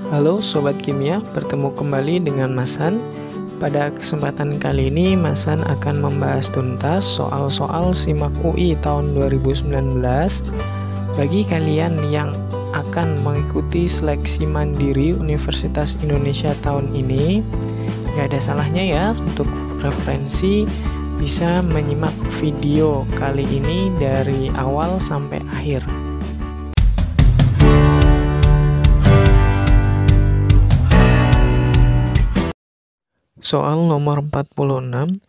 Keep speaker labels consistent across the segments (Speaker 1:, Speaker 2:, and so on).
Speaker 1: Halo Sobat Kimia, bertemu kembali dengan Mas Han. Pada kesempatan kali ini Mas Han akan membahas tuntas soal-soal SIMAK UI tahun 2019. Bagi kalian yang akan mengikuti seleksi mandiri Universitas Indonesia tahun ini, gak ada salahnya ya untuk referensi bisa menyimak video kali ini dari awal sampai akhir. Soal nomor 46,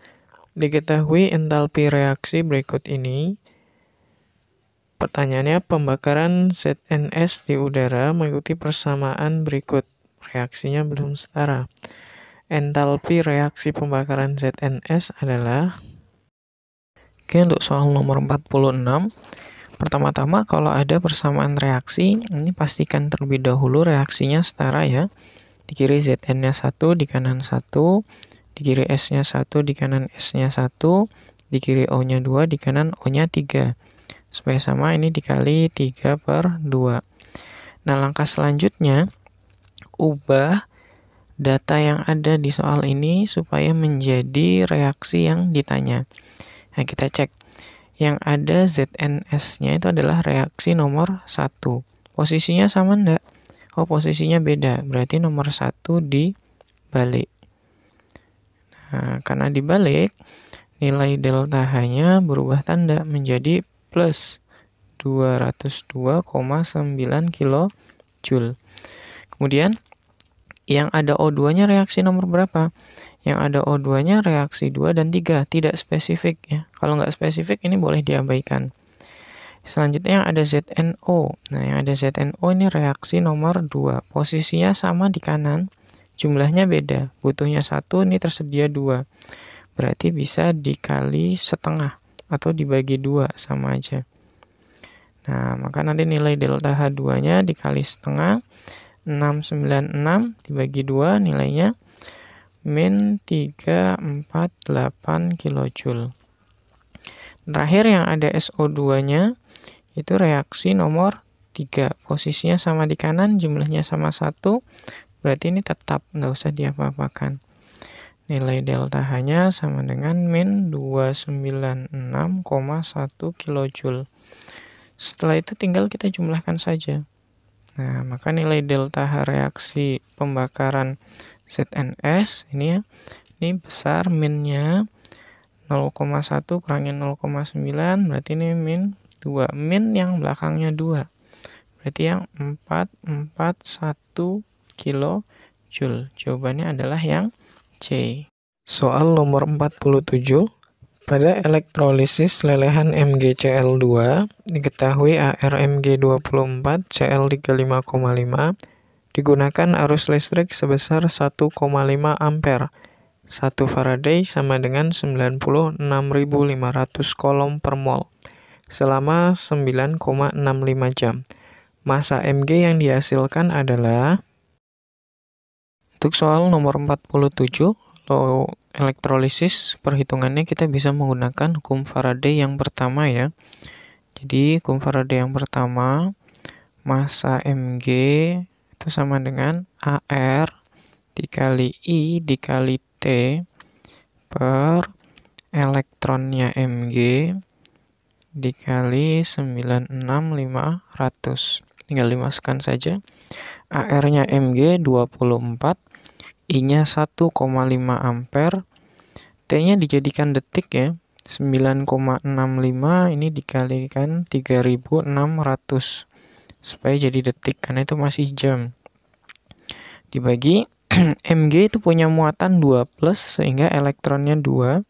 Speaker 1: diketahui entalpi reaksi berikut ini. Pertanyaannya, pembakaran ZNS di udara mengikuti persamaan berikut. Reaksinya belum setara. Entalpi reaksi pembakaran ZNS adalah... Oke, untuk soal nomor 46, pertama-tama kalau ada persamaan reaksi, ini pastikan terlebih dahulu reaksinya setara ya. Di kiri Zn-nya 1, di kanan 1, di kiri S-nya 1, di kanan S-nya 1, di kiri O-nya 2, di kanan O-nya 3. Supaya sama, ini dikali 3/2. Nah, langkah selanjutnya, ubah data yang ada di soal ini supaya menjadi reaksi yang ditanya. Nah, kita cek. Yang ada ZNS-nya itu adalah reaksi nomor 1. Posisinya sama enggak? Oh, posisinya beda. Berarti nomor 1 dibalik. Nah, karena dibalik, nilai delta H-nya berubah tanda menjadi plus 202,9 kJ. Kemudian, yang ada O2-nya reaksi nomor berapa? Yang ada O2-nya reaksi 2 dan 3. Tidak spesifik ya. Kalau nggak spesifik, ini boleh diabaikan. Selanjutnya yang ada ZNO. Nah, yang ada ZNO ini reaksi nomor 2. Posisinya sama di kanan, jumlahnya beda. Butuhnya 1, ini tersedia 2. Berarti bisa dikali setengah atau dibagi 2, sama aja. Nah, maka nanti nilai delta H2-nya dikali setengah, 696 dibagi 2, nilainya min 348 kJ. Terakhir yang ada SO2-nya, itu reaksi nomor 3. Posisinya sama di kanan, jumlahnya sama 1. Berarti ini tetap, nggak usah diapa-apakan. Nilai delta H-nya sama dengan min 296,1 kJ. Setelah itu tinggal kita jumlahkan saja. Nah, maka nilai delta H reaksi pembakaran ZNS, ini ya, ini besar, minnya 0,1 kurangi 0,9, berarti ini min 2. Min yang belakangnya 2. Berarti yang 441 kJ. Jawabannya adalah yang C. Soal nomor 47. Pada elektrolisis lelehan MgCl2, diketahui ArMg24 Cl35,5 digunakan arus listrik sebesar 1,5 ampere. 1 Faraday sama dengan 96.500 coulomb per mol selama 9,65 jam. Massa Mg yang dihasilkan adalah... Untuk soal nomor 47, elektrolisis, perhitungannya kita bisa menggunakan hukum Faraday yang pertama ya. Jadi hukum Faraday yang pertama, massa Mg itu sama dengan AR dikali I dikali T per elektronnya Mg dikali 96.500. Tinggal dimasukkan saja. AR-nya Mg 24, I-nya 1,5 ampere, T-nya dijadikan detik ya. 9,65 ini dikalikan 3.600 supaya jadi detik, karena itu masih jam. Dibagi Mg itu punya muatan 2+, sehingga elektronnya 2,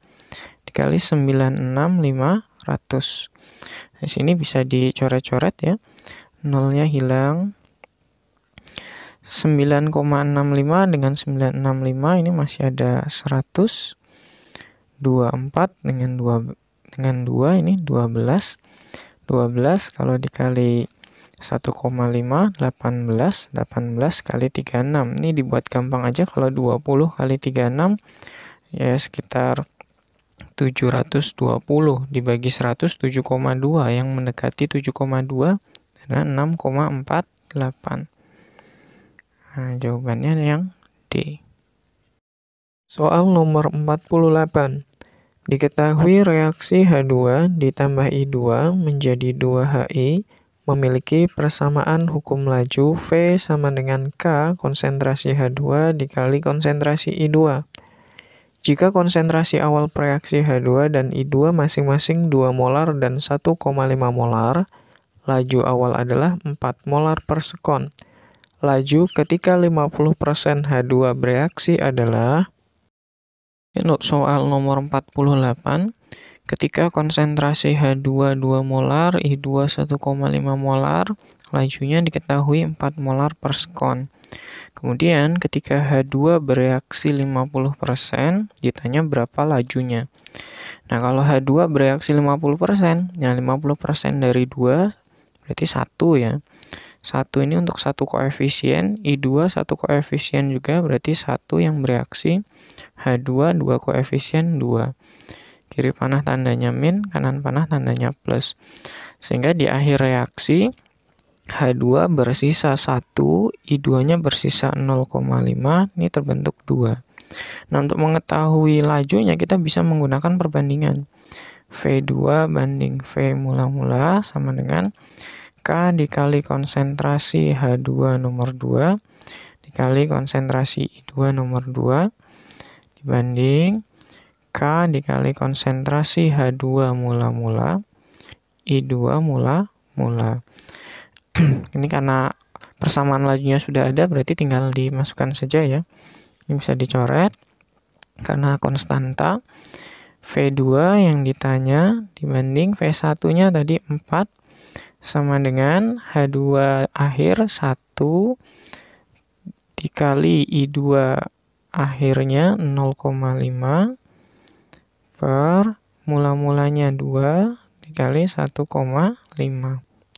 Speaker 1: dikali 96.500. Di sini bisa dicoret-coret ya. Nolnya hilang. 9,65 dengan 965 ini masih ada 100. 24 dengan 2 ini 12. 12 kalau dikali 1,5, 18 kali 36. Ini dibuat gampang aja, kalau 20 kali 36 ya sekitar 720 dibagi 100, 7,2, yang mendekati 7,2 adalah 6,48. Nah, jawabannya yang D. Soal nomor 48. Diketahui reaksi H2 ditambah I2 menjadi 2HI memiliki persamaan hukum laju V sama dengan K konsentrasi H2 dikali konsentrasi I2. Jika konsentrasi awal reaksi H2 dan I2 masing-masing 2 molar dan 1,5 molar, laju awal adalah 4 molar per sekon. Laju ketika 50% H2 bereaksi adalah, untuk soal nomor 48, ketika konsentrasi H2 2 molar, I2 1,5 molar, lajunya diketahui 4 molar per sekon. Kemudian ketika H2 bereaksi 50%, ditanya berapa lajunya. Nah, kalau H2 bereaksi 50%, ya 50% dari 2 berarti 1 ya. 1 ini untuk satu koefisien, I2 satu koefisien juga, berarti 1 yang bereaksi, H2 2 koefisien 2. Kiri panah tandanya min, kanan panah tandanya plus. Sehingga di akhir reaksi, H2 bersisa 1, I2-nya bersisa 0,5, ini terbentuk 2. Nah, untuk mengetahui lajunya kita bisa menggunakan perbandingan. V2 banding V mula-mula sama dengan K dikali konsentrasi H2 nomor 2 dikali konsentrasi I2 nomor 2 dibanding K dikali konsentrasi H2 mula-mula I2 mula-mula. Ini karena persamaan lajunya sudah ada, berarti tinggal dimasukkan saja ya. Ini bisa dicoret karena konstanta. V2 yang ditanya dibanding V1-nya tadi 4 sama dengan H2 akhir 1 dikali I2 akhirnya 0,5 per mula-mulanya 2 dikali 1,5.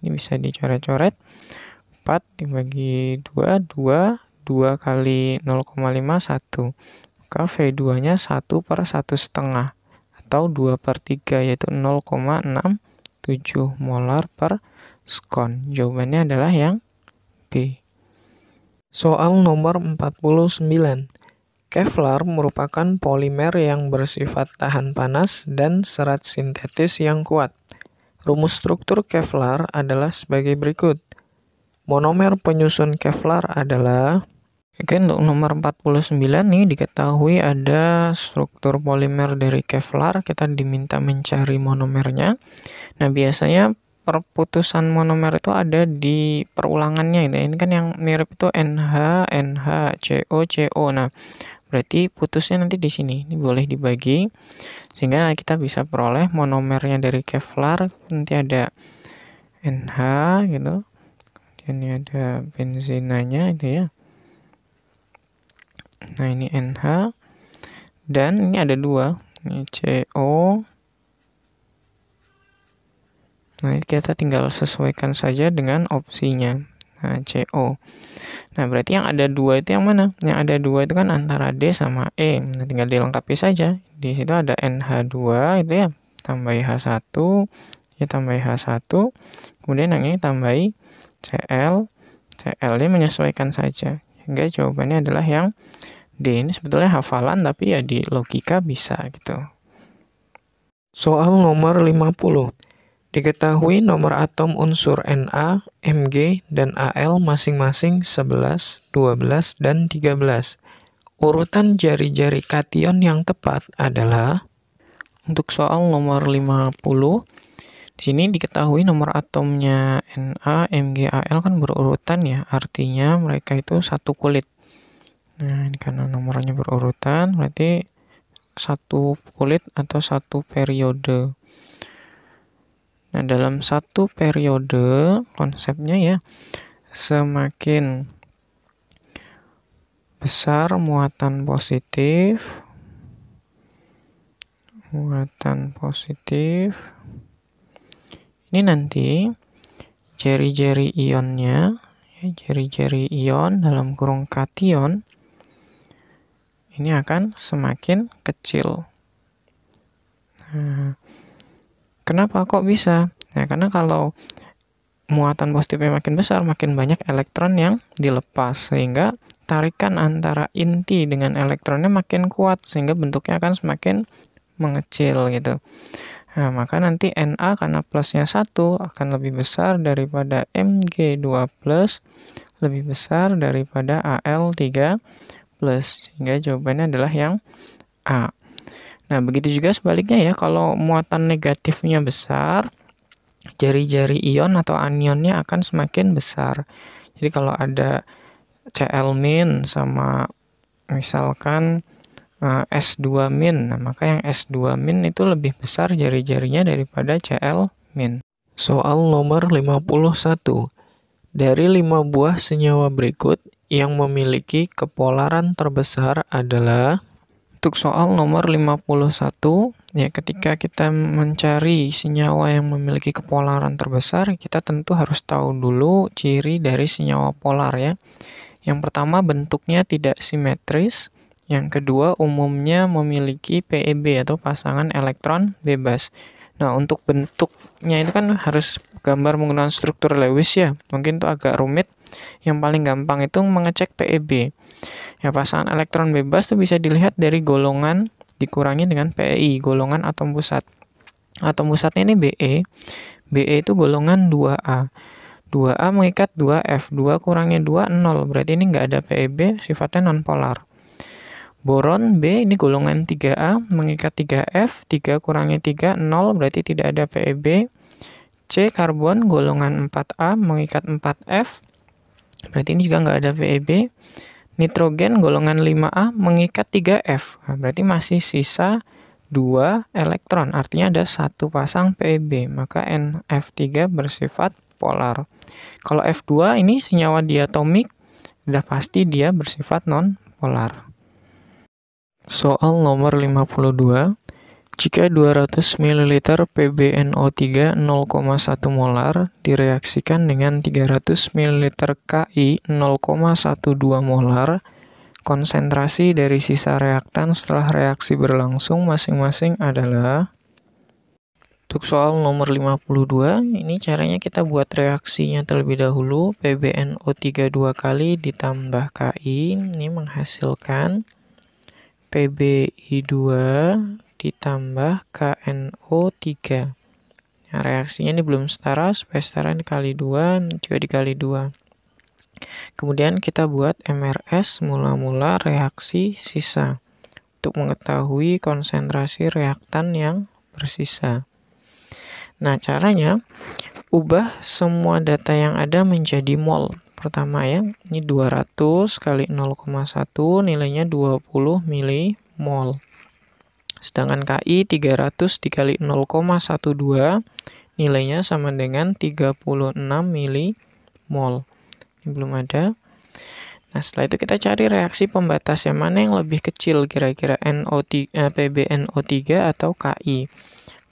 Speaker 1: Ini bisa dicoret-coret. 4 dibagi 2, 2 kali 0,5, 1. Maka V2-nya 1 per 1,5 atau 2 per 3, yaitu 0,67 molar per sekon. Jawabannya adalah yang B. Soal nomor 49. Kevlar merupakan polimer yang bersifat tahan panas dan serat sintetis yang kuat. Rumus struktur Kevlar adalah sebagai berikut. Monomer penyusun Kevlar adalah, untuk nomor 49 nih diketahui ada struktur polimer dari Kevlar, kita diminta mencari monomernya. Nah, biasanya perputusan monomer itu ada di perulangannya gitu. Ini kan yang mirip itu NH, NH, CO, CO. Nah, berarti putusnya nanti di sini. Ini boleh dibagi sehingga kita bisa peroleh monomernya dari Kevlar. Nanti ada NH gitu. Kemudian ini ada benzinanya itu ya. Nah, ini NH dan ini ada 2. Ini CO. Nah, kita tinggal sesuaikan saja dengan opsinya. Nah, CO. Nah, berarti yang ada 2 itu yang mana? Yang ada 2 itu kan antara D sama E. Nah, tinggal dilengkapi saja. Di situ ada NH2 itu ya. Tambahi H1, ya tambahi H1. Kemudian yang ini tambahi Cl. Cl ini menyesuaikan saja. Sehingga jawabannya adalah yang D. Ini sebetulnya hafalan tapi ya di logika bisa gitu. Soal nomor 50. Diketahui nomor atom unsur Na, Mg, dan Al masing-masing 11, 12, dan 13. Urutan jari-jari kation yang tepat adalah, untuk soal nomor 50, di sini diketahui nomor atomnya Na, Mg, Al kan berurutan ya, artinya mereka itu satu kulit. Nah, ini karena nomornya berurutan, berarti satu kulit atau satu periode. Nah, dalam satu periode, konsepnya ya, semakin besar muatan positif, ini nanti jari-jari ionnya, ya, jari-jari ion dalam kurung kation, ini akan semakin kecil. Nah, kenapa kok bisa? Nah, karena kalau muatan positifnya makin besar, makin banyak elektron yang dilepas, sehingga ketertarikan antara inti dengan elektronnya makin kuat, sehingga bentuknya akan semakin mengecil gitu. Nah, maka nanti Na karena plusnya 1 akan lebih besar daripada Mg2+, lebih besar daripada Al3+, sehingga jawabannya adalah yang A. Nah, begitu juga sebaliknya ya, kalau muatan negatifnya besar, jari-jari ion atau anionnya akan semakin besar. Jadi kalau ada Cl- sama misalkan S2-, nah maka yang S2- itu lebih besar jari-jarinya daripada Cl-. Soal nomor 51. Dari 5 buah senyawa berikut yang memiliki kepolaran terbesar adalah. Untuk soal nomor 51, ya ketika kita mencari senyawa yang memiliki kepolaran terbesar, kita tentu harus tahu dulu ciri dari senyawa polar ya. Yang pertama, bentuknya tidak simetris. Yang kedua, umumnya memiliki PeB atau pasangan elektron bebas. Nah, untuk bentuknya itu kan harus gambar menggunakan struktur Lewis ya. Mungkin itu agak rumit. Yang paling gampang itu mengecek PeB. Ya, pasangan elektron bebas itu bisa dilihat dari golongan dikurangi dengan Pi, golongan atom pusat. Atom pusatnya ini Be. Be itu golongan 2A. 2A mengikat 2F. 2 kurangnya 2, 0. Berarti ini nggak ada PeB, sifatnya nonpolar. Boron B ini golongan 3A, mengikat 3F, 3 kurangi 3, 0, berarti tidak ada PeB. C, karbon golongan 4A, mengikat 4F, berarti ini juga nggak ada PeB. Nitrogen golongan 5A, mengikat 3F, nah, berarti masih sisa 2 elektron, artinya ada 1 pasang PeB, maka NF3 bersifat polar. Kalau F2 ini senyawa diatomik, sudah pasti dia bersifat non-polar. Soal nomor 52, jika 200 ml PbNO3 0,1 molar direaksikan dengan 300 ml Ki 0,12 molar, konsentrasi dari sisa reaktan setelah reaksi berlangsung masing-masing adalah. Untuk soal nomor 52, ini caranya kita buat reaksinya terlebih dahulu. PbNO3 2 kali ditambah Ki, ini menghasilkan PbI2 ditambah KNO3. Nah, reaksinya ini belum setara, supaya setara dikali 2, juga dikali 2. Kemudian kita buat MRS mula-mula reaksi sisa untuk mengetahui konsentrasi reaktan yang bersisa. Nah, caranya ubah semua data yang ada menjadi mol. Pertama ya, ini 200 kali 0,1 nilainya 20 milimol. Sedangkan Ki 300 dikali 0,12 nilainya sama dengan 36 milimol. Ini belum ada. Nah, setelah itu kita cari reaksi pembatas yang mana yang lebih kecil kira-kira PbNO3 atau Ki.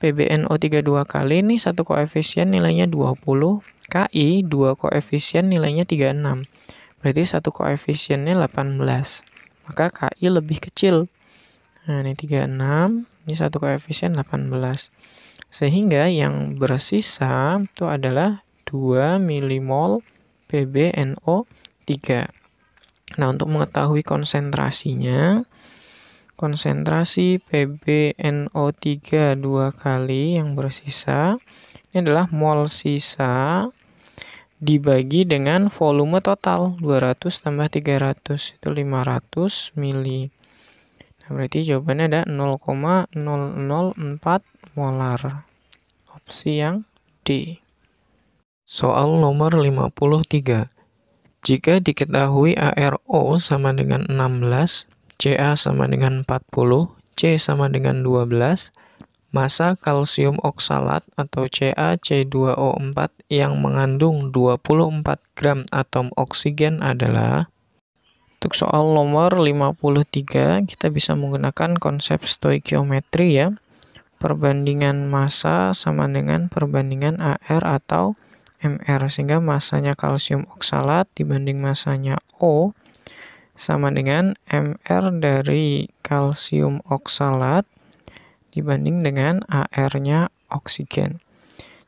Speaker 1: PbNO3 2 kali ini 1 koefisien nilainya 20. Ki 2 koefisien nilainya 36. Berarti 1 koefisiennya 18. Maka Ki lebih kecil. Nah, ini 36, ini 1 koefisien 18. Sehingga yang bersisa itu adalah 2 milimol PbNO3. Nah, untuk mengetahui konsentrasinya, konsentrasi PbNO3 2 kali yang bersisa, ini adalah mol sisa dibagi dengan volume total 200 tambah 300 itu 500 mili. Nah, berarti jawabannya ada 0,004 molar. Opsi yang D. Soal nomor 53. Jika diketahui ARO sama dengan 16, Ca sama dengan 40, C sama dengan 12, massa kalsium oksalat atau CaC2O4 yang mengandung 24 gram atom oksigen adalah. Untuk soal nomor 53, kita bisa menggunakan konsep stoikiometri ya. Perbandingan massa sama dengan perbandingan AR atau MR, sehingga massanya kalsium oksalat dibanding massanya O sama dengan MR dari kalsium oksalat dibanding dengan AR-nya oksigen.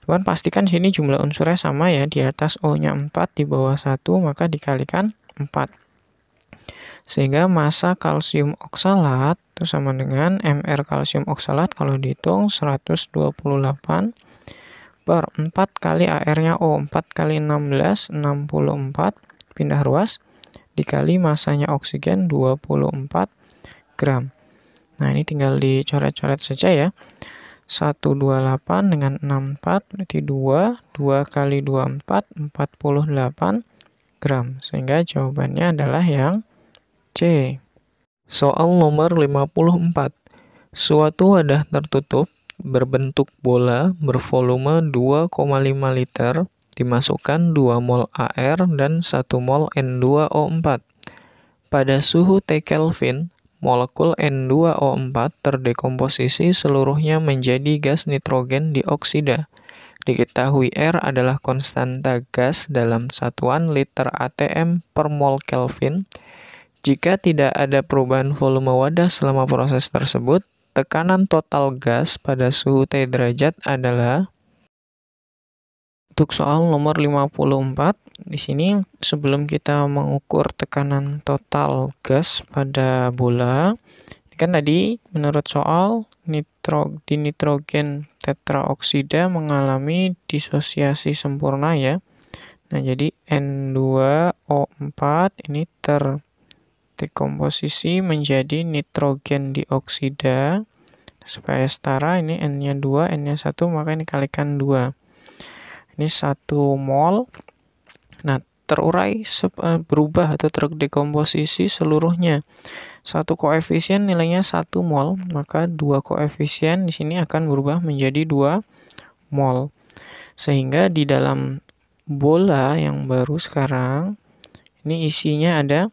Speaker 1: Cuman pastikan sini jumlah unsurnya sama ya, di atas O-nya 4, di bawah 1, maka dikalikan 4. Sehingga massa kalsium oksalat itu sama dengan mR kalsium oksalat kalau dihitung 128 per 4 kali AR-nya O, 4 kali 16, 64, pindah ruas, dikali massanya oksigen 24 gram. Nah, ini tinggal dicoret-coret saja ya. 128 dengan 64 berarti 2 kali 24, 48 gram. Sehingga jawabannya adalah yang C. Soal nomor 54. Suatu wadah tertutup berbentuk bola bervolume 2,5 liter dimasukkan 2 mol AR dan 1 mol N2O4. Pada suhu T Kelvin, molekul N2O4 terdekomposisi seluruhnya menjadi gas nitrogen dioksida. Diketahui R adalah konstanta gas dalam satuan liter ATM per mol Kelvin. Jika tidak ada perubahan volume wadah selama proses tersebut, tekanan total gas pada suhu T derajat adalah. Untuk soal nomor 54, di sini sebelum kita mengukur tekanan total gas pada bola, kan tadi menurut soal di nitrogen tetraoksida mengalami disosiasi sempurna ya. Nah, jadi N2O4 ini terdekomposisi menjadi nitrogen dioksida. Supaya setara, ini N-nya 2, N-nya 1, maka ini kalikan 2. Ini 1 mol. Nah, terurai berubah atau terdekomposisi seluruhnya. Satu koefisien nilainya 1 mol, maka 2 koefisien di sini akan berubah menjadi 2 mol. Sehingga di dalam bola yang baru sekarang, ini isinya ada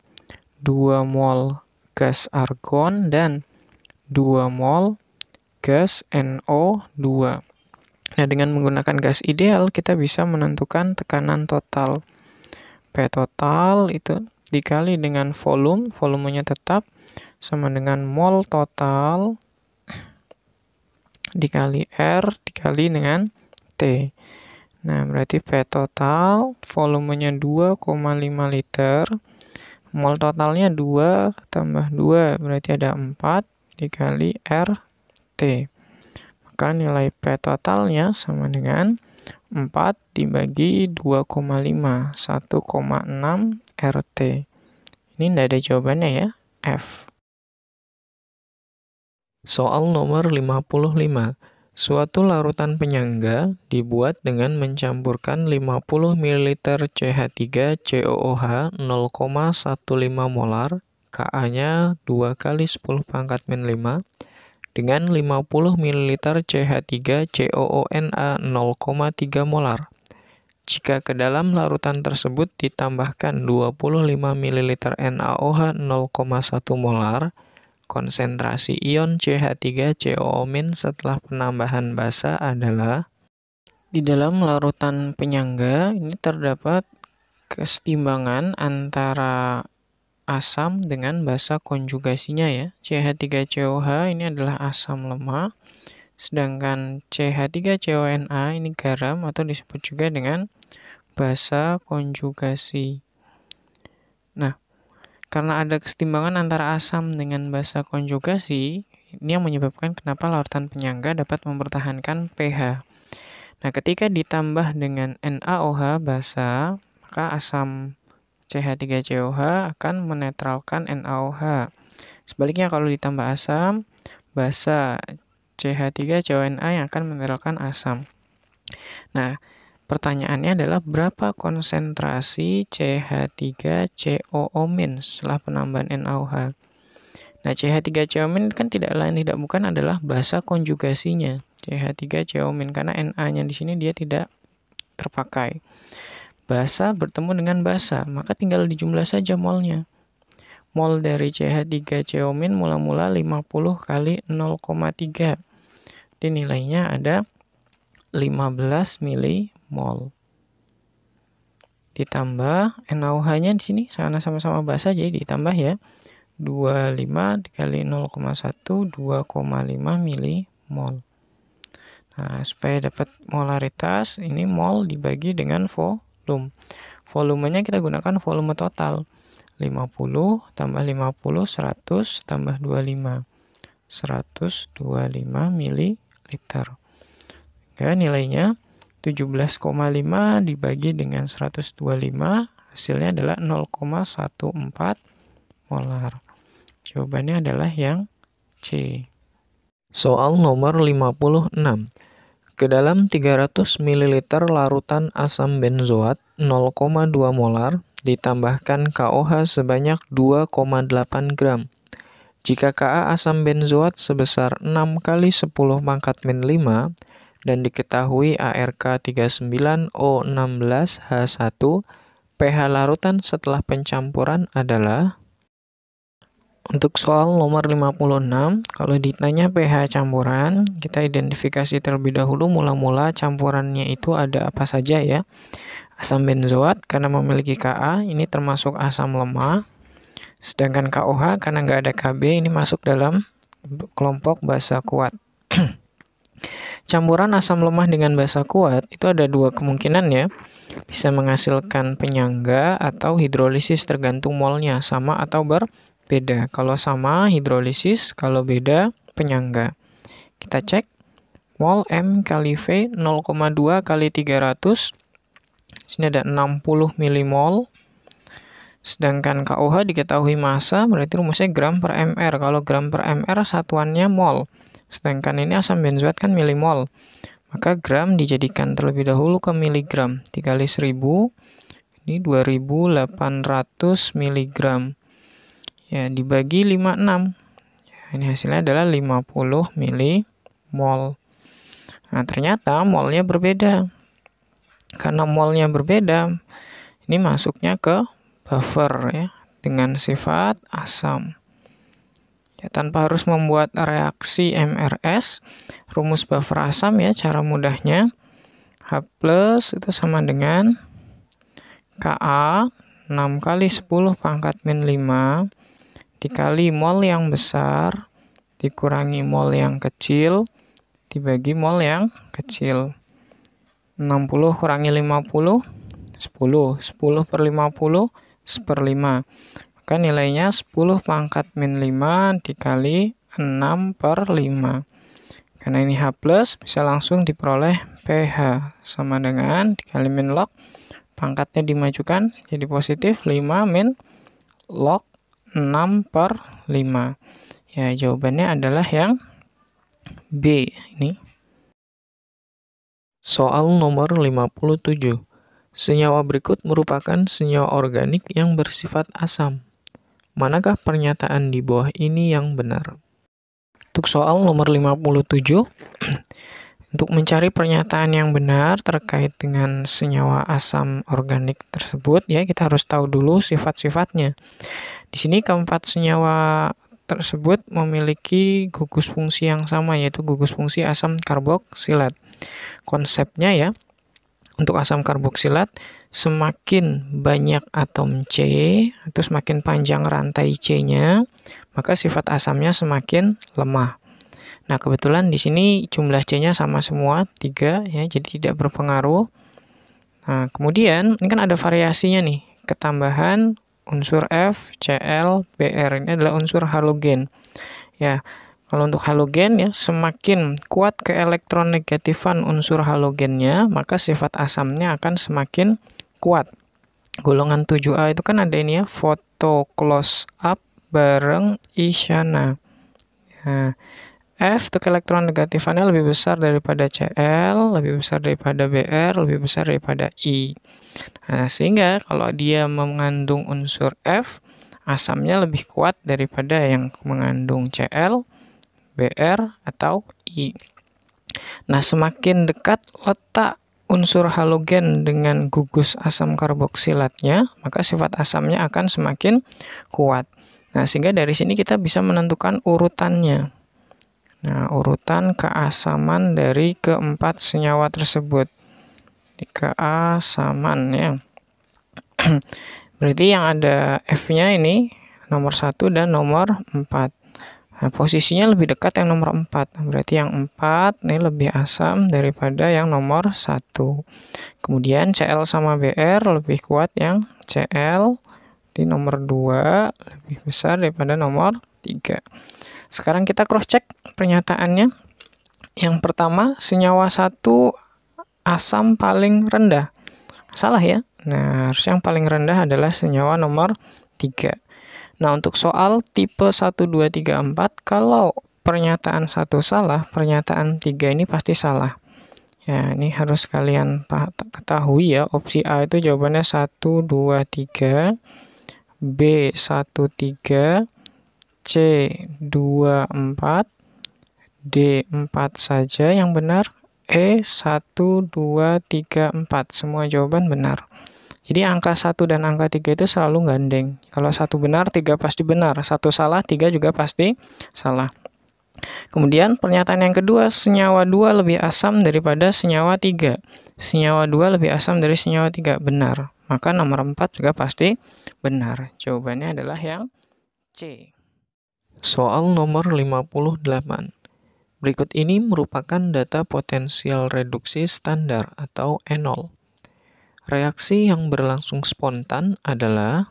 Speaker 1: 2 mol gas argon dan 2 mol gas NO2. Nah, dengan menggunakan gas ideal, kita bisa menentukan tekanan total. P total itu dikali dengan volumenya tetap, sama dengan mol total dikali R dikali dengan T. Nah, berarti P total, volumenya 2,5 liter, mol totalnya 2 tambah 2, berarti ada 4 dikali R T. Maka nilai P totalnya sama dengan 4 dibagi 2,5, 1,6 RT. Ini tidak ada jawabannya ya, F. Soal nomor 55. Suatu larutan penyangga dibuat dengan mencampurkan 50 ml CH3COOH 0,15 molar, Ka-nya 2 kali 10⁻⁵, dengan 50 ml CH3COONA 0,3 molar. Jika ke dalam larutan tersebut ditambahkan 25 ml NaOH 0,1 molar, konsentrasi ion CH3COO- setelah penambahan basa adalah. Di dalam larutan penyangga ini terdapat kesetimbangan antara asam dengan basa konjugasinya ya. CH3COH ini adalah asam lemak, sedangkan CH3CONA ini garam atau disebut juga dengan basa konjugasi. Nah, karena ada kesetimbangan antara asam dengan basa konjugasi, ini yang menyebabkan kenapa larutan penyangga dapat mempertahankan pH. Nah, ketika ditambah dengan NaOH basa, maka asam CH3COH akan menetralkan NaOH. Sebaliknya kalau ditambah asam, basa CH3CONA yang akan menetralkan asam. Nah, pertanyaannya adalah berapa konsentrasi CH3COO- setelah penambahan NaOH. Nah, CH3COO- kan tidak lain tidak bukan adalah basa konjugasinya CH3COO, karena Na-nya di sini dia tidak terpakai. Basa bertemu dengan basa, maka tinggal dijumlah saja molnya. Mol dari CH3COO- mula-mula 50 kali 0,3. Jadi nilainya ada 15 milimol. Ditambah NaOH-nya di sini sama-sama basa, jadi ditambah ya. 25 dikali 0,1, 2,5 milimol. Nah, supaya dapat molaritas, ini mol dibagi dengan volume. Volumenya kita gunakan volume total. 50 tambah 50, 100 tambah 25. 125 mililiter. Ya, nilainya 17,5 dibagi dengan 125, hasilnya adalah 0,14 molar. Jawabannya adalah yang C. Soal nomor 56. Ke dalam 300 ml larutan asam benzoat 0,2 molar ditambahkan KOH sebanyak 2,8 gram. Jika Ka asam benzoat sebesar 6 kali 10 pangkat min 5 dan diketahui ARK 39O16H1, pH larutan setelah pencampuran adalah. Untuk soal nomor 56, kalau ditanya pH campuran, kita identifikasi terlebih dahulu mula-mula campurannya itu ada apa saja ya. Asam benzoat karena memiliki Ka, ini termasuk asam lemah. Sedangkan KOH karena nggak ada Kb, ini masuk dalam kelompok basa kuat. Campuran asam lemah dengan basa kuat itu ada dua kemungkinan ya. Bisa menghasilkan penyangga atau hidrolisis tergantung molnya, sama atau berbeda. Kalau sama hidrolisis, kalau beda penyangga. Kita cek mol M kali V 0,2 kali 300. Sini ada 60 milimol. Sedangkan KOH diketahui massa, berarti rumusnya gram per mr. Kalau gram per mr satuannya mol. Sedangkan ini asam benzoat kan milimol. Maka gram dijadikan terlebih dahulu ke miligram. 3 kali 1000, ini 2800 miligram. Ya, dibagi 56. Ya, ini hasilnya adalah 50 milimol. Nah, ternyata molnya berbeda. Karena molnya berbeda, ini masuknya ke buffer ya, dengan sifat asam. Ya, tanpa harus membuat reaksi MRS, rumus buffer asam ya, cara mudahnya H+ itu sama dengan Ka 6 kali 10 pangkat min 5 dikali mol yang besar dikurangi mol yang kecil dibagi mol yang kecil. 60 kurangi 50, 10. 10 per 50, 1/5. Maka nilainya 10 pangkat min 5 dikali 6 per 5. Karena ini H+, bisa langsung diperoleh pH. Sama dengan dikali min log, pangkatnya dimajukan jadi positif 5 min log 6 per 5. Ya, jawabannya adalah yang B ini. Soal nomor 57. Senyawa berikut merupakan senyawa organik yang bersifat asam. Manakah pernyataan di bawah ini yang benar? Untuk soal nomor 57, untuk mencari pernyataan yang benar terkait dengan senyawa asam organik tersebut, ya kita harus tahu dulu sifat-sifatnya. Di sini keempat senyawa tersebut memiliki gugus fungsi yang sama, yaitu gugus fungsi asam karboksilat. Konsepnya ya, untuk asam karboksilat, semakin banyak atom C, atau semakin panjang rantai C-nya, maka sifat asamnya semakin lemah. Nah, kebetulan di sini jumlah C-nya sama semua, 3, ya, jadi tidak berpengaruh. Nah, kemudian, ini kan ada variasinya nih, ketambahan unsur F, Cl, Br, ini adalah unsur halogen. Ya, kalau untuk halogen ya, semakin kuat keelektronegatifan unsur halogennya, maka sifat asamnya akan semakin kuat. Golongan 7A itu kan ada ini ya, foto close up bareng isyana. Nah, F untuk elektronegatifannya lebih besar daripada Cl, lebih besar daripada Br, lebih besar daripada I. Nah, sehingga kalau dia mengandung unsur F, asamnya lebih kuat daripada yang mengandung Cl, Br, atau I. Nah, semakin dekat letak unsur halogen dengan gugus asam karboksilatnya, maka sifat asamnya akan semakin kuat. Nah, sehingga dari sini kita bisa menentukan urutannya. Nah, urutan keasaman dari keempat senyawa tersebut. Di keasaman ya. Berarti yang ada F-nya ini nomor 1 dan nomor 4. Nah, posisinya lebih dekat yang nomor 4. Berarti yang 4 ini lebih asam daripada yang nomor 1. Kemudian Cl sama Br lebih kuat yang Cl Berarti nomor 2 lebih besar daripada nomor 3. Sekarang kita cross check pernyataannya. Yang pertama, senyawa 1 asam paling rendah. Salah ya. Nah, harus yang paling rendah adalah senyawa nomor 3. Nah, untuk soal tipe 1, 2, 3, 4, kalau pernyataan 1 salah, pernyataan 3 ini pasti salah. Ya, ini harus kalian ketahui ya. Opsi A itu jawabannya 1, 2, 3, B 1, 3, C 2, 4, D 4 saja yang benar, E 1, 2, 3, 4. Semua jawaban benar. Jadi angka 1 dan angka 3 itu selalu gandeng. Kalau 1 benar, 3 pasti benar. 1 salah, 3 juga pasti salah. Kemudian pernyataan yang kedua, senyawa 2 lebih asam daripada senyawa 3. Senyawa 2 lebih asam dari senyawa 3. Benar. Maka nomor 4 juga pasti benar. Jawabannya adalah yang C. Soal nomor 58. Berikut ini merupakan data potensial reduksi standar atau enol. Reaksi yang berlangsung spontan adalah,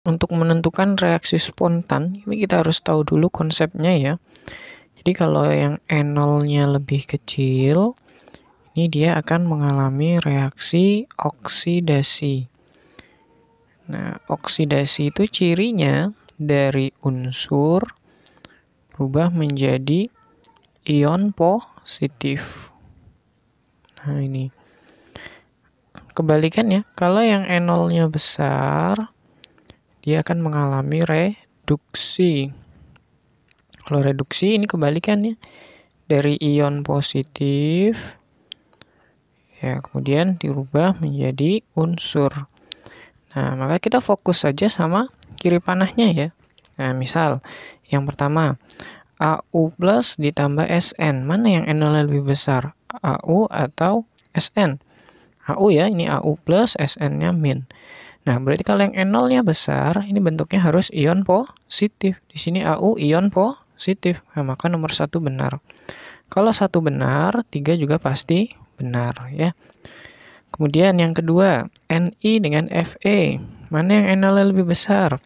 Speaker 1: untuk menentukan reaksi spontan, ini kita harus tahu dulu konsepnya ya. Jadi kalau yang enolnya lebih kecil, ini dia akan mengalami reaksi oksidasi. Nah, oksidasi itu cirinya dari unsur berubah menjadi ion positif. Nah, ini. Kebalikannya, kalau yang enolnya besar, dia akan mengalami reduksi. Kalau reduksi ini kebalikannya. Dari ion positif, ya kemudian dirubah menjadi unsur. Nah, maka kita fokus saja sama kiri panahnya ya. Nah, misal yang pertama, AU plus ditambah SN. Mana yang enolnya lebih besar? AU atau SN? AU ya, ini AU plus, SN-nya min. Nah, berarti kalau yang enolnya besar, ini bentuknya harus ion positif. Di sini AU ion positif. Nah, maka nomor 1 benar. Kalau 1 benar, 3 juga pasti benar ya. Kemudian yang kedua, Ni dengan Fe. Mana yang enolnya lebih besar?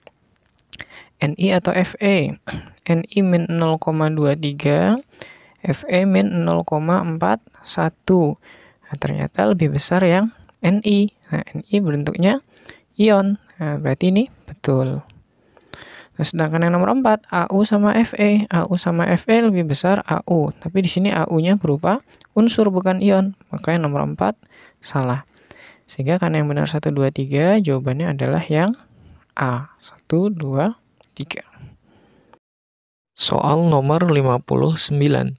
Speaker 1: Ni atau Fe? Ni min 0,23, Fe min 0,41. Nah, ternyata lebih besar yang Ni. Nah, Ni bentuknya ion. Nah, berarti ini betul. Nah, sedangkan yang nomor 4, AU sama Fe. AU sama Fe lebih besar AU. Tapi di sini AU-nya berupa unsur bukan ion. Maka yang nomor 4 salah. Sehingga karena yang benar 1, 2, 3, jawabannya adalah yang A. 1, 2, 3. Soal nomor 59.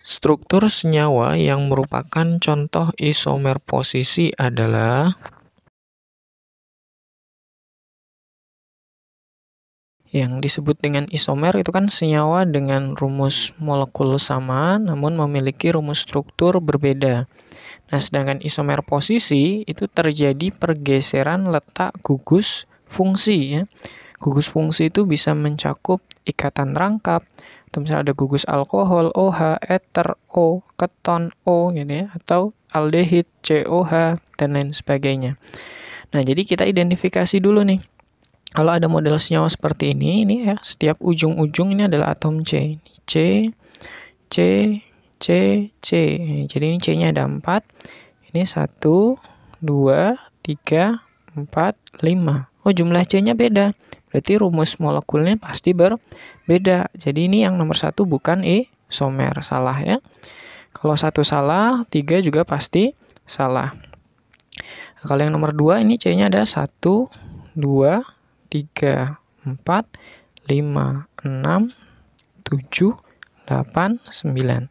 Speaker 1: Struktur senyawa yang merupakan contoh isomer posisi adalah, yang disebut dengan isomer itu kan senyawa dengan rumus molekul sama namun memiliki rumus struktur berbeda. Nah, sedangkan isomer posisi itu terjadi pergeseran letak gugus fungsi ya. Gugus fungsi itu bisa mencakup ikatan rangkap, atau misalnya ada gugus alkohol, OH, eter, O, keton, O gitu ya, atau aldehid, COH, dan lain sebagainya. Nah, jadi kita identifikasi dulu nih. Kalau ada model senyawa seperti ini ya, setiap ujung-ujung ini adalah atom C. C, C, C, C. Jadi ini C-nya ada 4. Ini 1, 2, 3, 4, 5. Oh, jumlah C-nya beda. Berarti rumus molekulnya pasti berbeda. Jadi ini yang nomor 1 bukan isomer. Salah ya. Kalau 1 salah, 3 juga pasti salah. Kalau yang nomor 2 ini C-nya ada 1, 2, 3, 4, 5, 6, 7, 8, 9.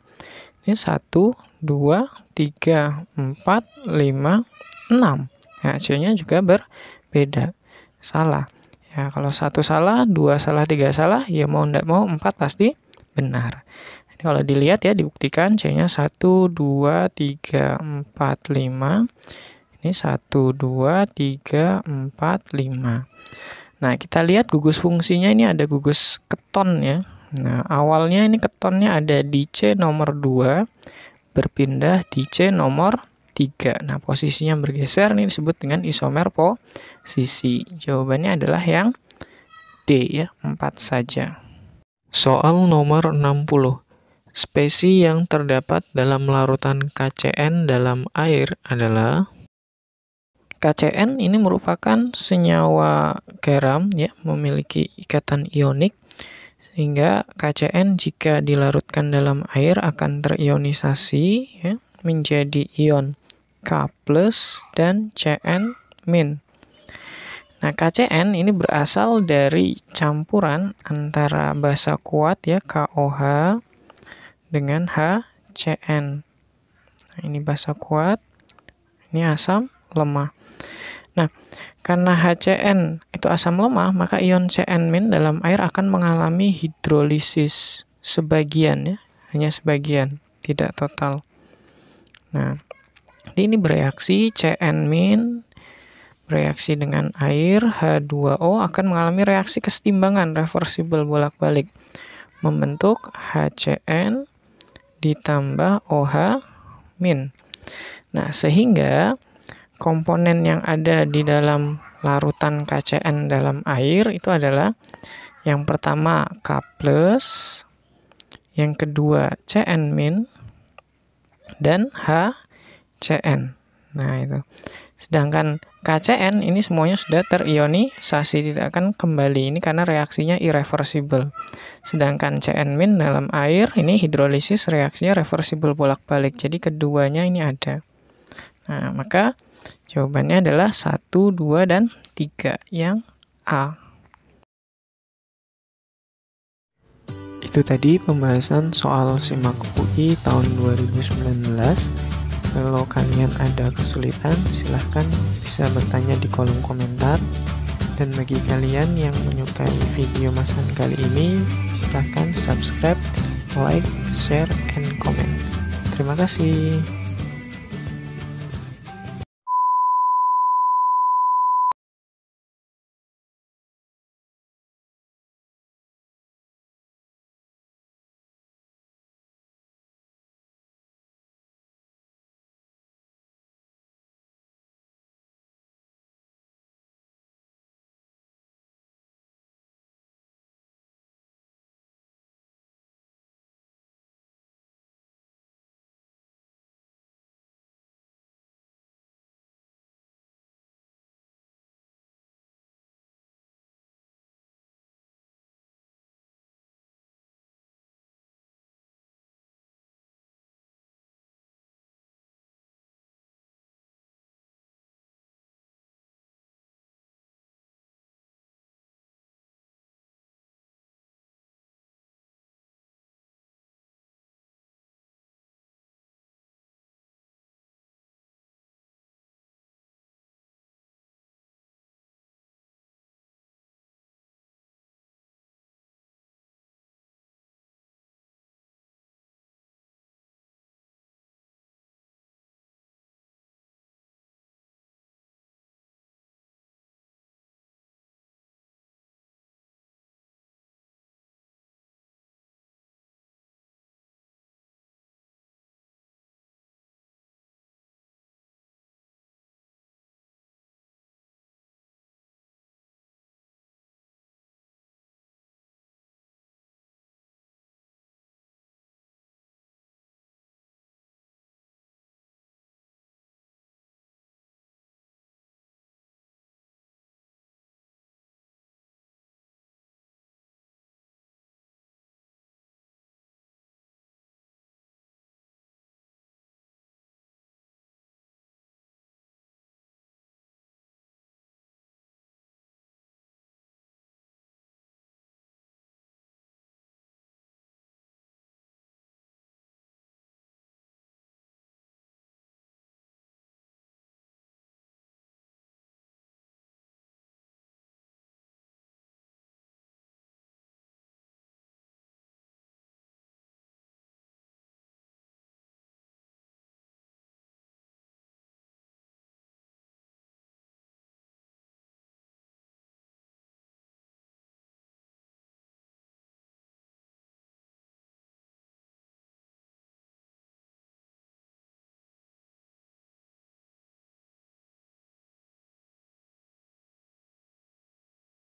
Speaker 1: Ini 1, 2, 3, 4, 5, 6. Nah, C-nya juga berbeda. Salah. Ya, kalau 1 salah, 2 salah, 3 salah, ya mau ndak mau 4 pasti benar. Jadi kalau dilihat ya, dibuktikan C-nya 1, 2, 3, 4, 5. Ini 1, 2, 3, 4, 5. Nah, kita lihat gugus fungsinya ini ada gugus keton ya. Nah, awalnya ini ketonnya ada di C nomor 2, berpindah di C nomor 3. Nah, posisinya bergeser ini disebut dengan isomer posisi. Jawabannya adalah yang D ya, 4 saja. Soal nomor 60. Spesies yang terdapat dalam larutan KCN dalam air adalah KCN ini merupakan senyawa garam ya, memiliki ikatan ionik sehingga KCN jika dilarutkan dalam air akan terionisasi ya, menjadi ion K+ dan Cn-. Nah, KCN ini berasal dari campuran antara basa kuat ya KOH dengan HCN. Nah, ini basa kuat, ini asam lemah. Nah, karena HCN itu asam lemah, maka ion Cn- dalam air akan mengalami hidrolisis sebagian ya, hanya sebagian, tidak total. Nah, ini bereaksi Cn- bereaksi dengan air H2O akan mengalami reaksi kesetimbangan reversibel bolak-balik membentuk HCN ditambah OH-. Nah, sehingga komponen yang ada di dalam larutan KCN dalam air itu adalah yang pertama K+, yang kedua Cn- dan HCN. Nah, itu. Sedangkan KCN ini semuanya sudah terionisasi, tidak akan kembali. Ini karena reaksinya irreversible. Sedangkan Cn- dalam air ini hidrolisis reaksinya reversible bolak-balik. Jadi keduanya ini ada. Nah, maka jawabannya adalah 1, 2, dan 3 yang A. Itu tadi pembahasan soal SIMAK UI tahun 2019. Kalau kalian ada kesulitan, silahkan bisa bertanya di kolom komentar. Dan bagi kalian yang menyukai video Mas Han kali ini, silahkan subscribe, like, share, and comment. Terima kasih.